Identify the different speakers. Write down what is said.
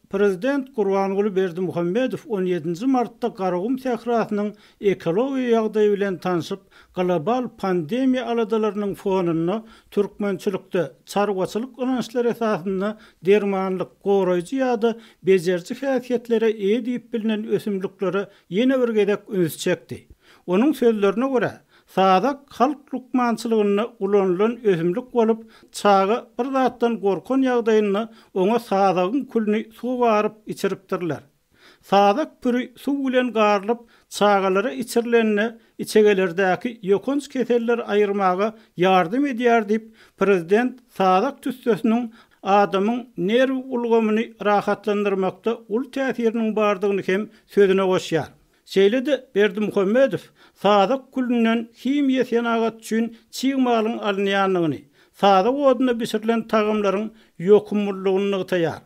Speaker 1: Prezident Gurbanguly Berdimuhammedow 17 martda Qaragum Tehratynyň ekologiýa ýagdaýy bilen tanışyp, global pandemiýa aladalarynyň fonuna türkmençilikde çarwaçylyk ynançlary esasynda dermanlyk, goraýjy ýa-da bejerçi häsiýetlere diýip bilinen ösümliklere ýene bir gedek üns çekdi. Onuň sözlerine görä, sadak halk lukmançylygyna ulanylan ösümlik bolup, çaga bir zatdan gorkan ýagdaýyny oňa sadagyň külni suw baryp içiripdirler. Sadak püri suw bilen garlyp, çagalara içirilenine içegelerdäki ýokunç keseller aýyrmaga ýardym edýär diýip, prezident sadak tüssesiniň adamyň nerw ulgamyny rahatlandyrmakda ul täsiriniň bardygyny hem sözüne goşýar. Şeýle-de Berdimuhammedow sadak külünden kim ýesýanagat üçin çiğmalyň alynýanlygyny, sadak oduny bişirilen tagamlaryň ýokumlulugyny taýýar.